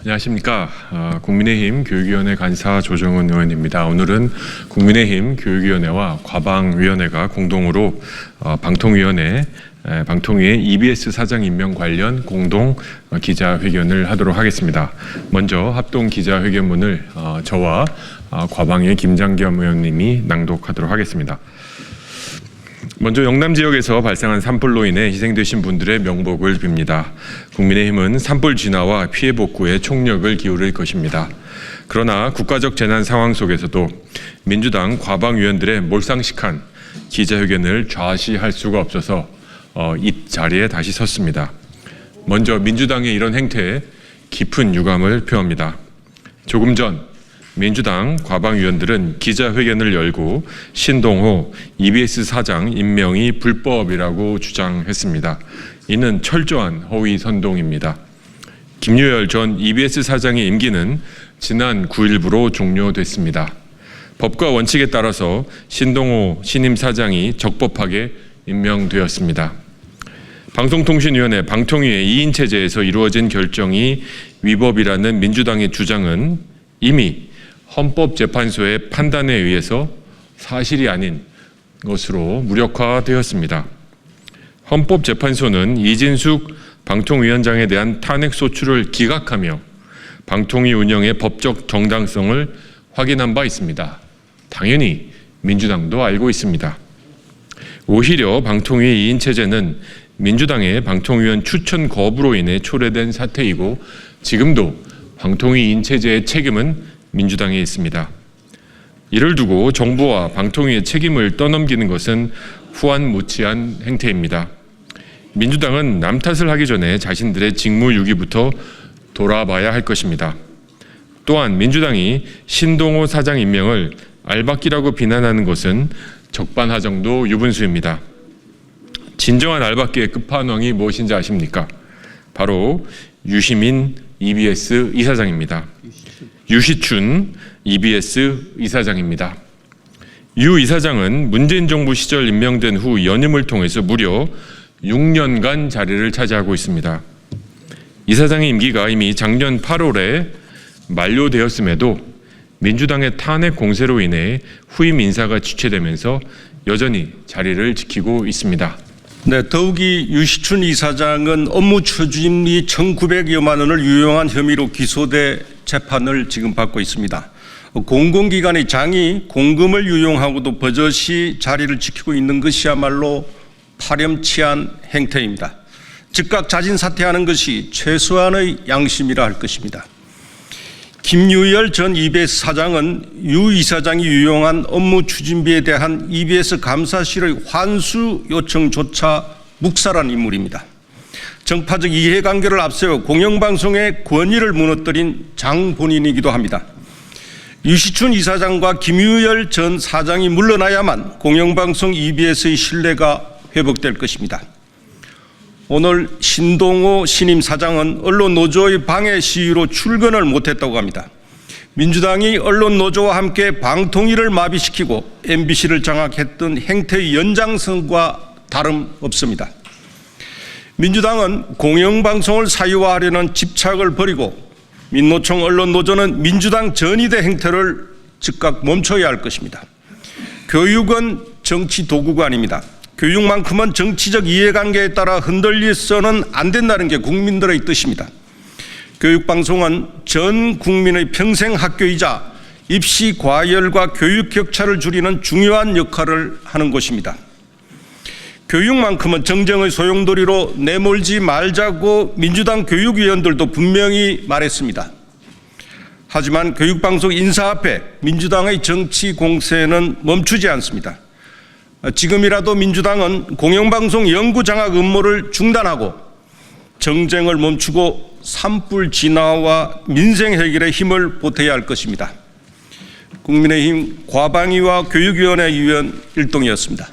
안녕하십니까. 국민의힘 교육위원회 간사 조정훈 의원입니다. 오늘은 국민의힘 교육위원회와 과방위원회가 공동으로 방통위의 EBS 사장 임명 관련 공동 기자회견을 하도록 하겠습니다. 먼저 합동 기자회견문을 저와 과방위의 김장겸 의원님이 낭독하도록 하겠습니다. 먼저 영남 지역에서 발생한 산불로 인해 희생되신 분들의 명복을 빕니다. 국민의힘은 산불 진화와 피해 복구에 총력을 기울일 것입니다. 그러나 국가적 재난 상황 속에서도 민주당 과방위원들의 몰상식한 기자회견을 좌시할 수가 없어서 이 자리에 다시 섰습니다. 먼저 민주당의 이런 행태에 깊은 유감을 표합니다. 조금 전 민주당 과방위원들은 기자회견을 열고 신동호 EBS 사장 임명이 불법이라고 주장했습니다. 이는 철저한 허위 선동입니다. 김유열 전 EBS 사장의 임기는 지난 9일부로 종료됐습니다. 법과 원칙에 따라서 신동호 신임 사장이 적법하게 임명되었습니다. 방송통신위원회 방통위의 2인 체제에서 이루어진 결정이 위법이라는 민주당의 주장은 이미 헌법재판소의 판단에 의해서 사실이 아닌 것으로 무력화되었습니다. 헌법재판소는 이진숙 방통위원장에 대한 탄핵소추를 기각하며 방통위 운영의 법적 정당성을 확인한 바 있습니다. 당연히 민주당도 알고 있습니다. 오히려 방통위의 2인 체제는 민주당의 방통위원 추천 거부로 인해 초래된 사태이고 지금도 방통위 2인 체제의 책임은 민주당에 있습니다. 이를 두고 정부와 방통위의 책임을 떠넘기는 것은 후안무치한 행태입니다. 민주당은 남 탓을 하기 전에 자신들의 직무유기부터 돌아봐야 할 것입니다. 또한 민주당이 신동호 사장 임명을 알박기라고 비난하는 것은 적반하장도 유분수입니다. 진정한 알박기의 끝판왕이 무엇인지 아십니까? 바로 유시민 EBS 이사장입니다. 유시춘 EBS 이사장입니다. 유 이사장은 문재인 정부 시절 임명된 후 연임을 통해서 무려 6년간 자리를 차지하고 있습니다. 이사장의 임기가 이미 작년 8월에 만료되었음에도 민주당의 탄핵 공세로 인해 후임 인사가 지체되면서 여전히 자리를 지키고 있습니다. 네, 더욱이 유시춘 이사장은 업무 추진비 1,900여만 원을 유용한 혐의로 기소돼 재판을 지금 받고 있습니다. 공공기관의 장이 공금을 유용하고도 버젓이 자리를 지키고 있는 것이야말로 파렴치한 행태입니다. 즉각 자진 사퇴하는 것이 최소한의 양심이라 할 것입니다. 김유열 전 EBS 사장은 유 이사장이 유용한 업무 추진비에 대한 EBS 감사실의 환수 요청조차 묵살한 인물입니다. 정파적 이해관계를 앞세워 공영방송의 권위를 무너뜨린 장본인이기도 합니다. 유시춘 이사장과 김유열 전 사장이 물러나야만 공영방송 EBS의 신뢰가 회복될 것입니다. 오늘 신동호 신임 사장은 언론노조의 방해 시위로 출근을 못했다고 합니다. 민주당이 언론노조와 함께 방통위를 마비시키고 MBC를 장악했던 행태의 연장선과 다름없습니다. 민주당은 공영방송을 사유화하려는 집착을 버리고 민노총 언론노조는 민주당 전위대 행태를 즉각 멈춰야 할 것입니다. 교육은 정치 도구가 아닙니다. 교육만큼은 정치적 이해관계에 따라 흔들려서는 안 된다는 게 국민들의 뜻입니다. 교육방송은 전 국민의 평생 학교이자 입시 과열과 교육 격차를 줄이는 중요한 역할을 하는 곳입니다. 교육만큼은 정쟁의 소용돌이로 내몰지 말자고 민주당 교육위원들도 분명히 말했습니다. 하지만 교육방송 인사 앞에 민주당의 정치 공세는 멈추지 않습니다. 지금이라도 민주당은 공영방송 연구 장악 음모를 중단하고 정쟁을 멈추고 산불 진화와 민생 해결에 힘을 보태야 할 것입니다. 국민의힘 과방위와 교육위원회 위원 일동이었습니다.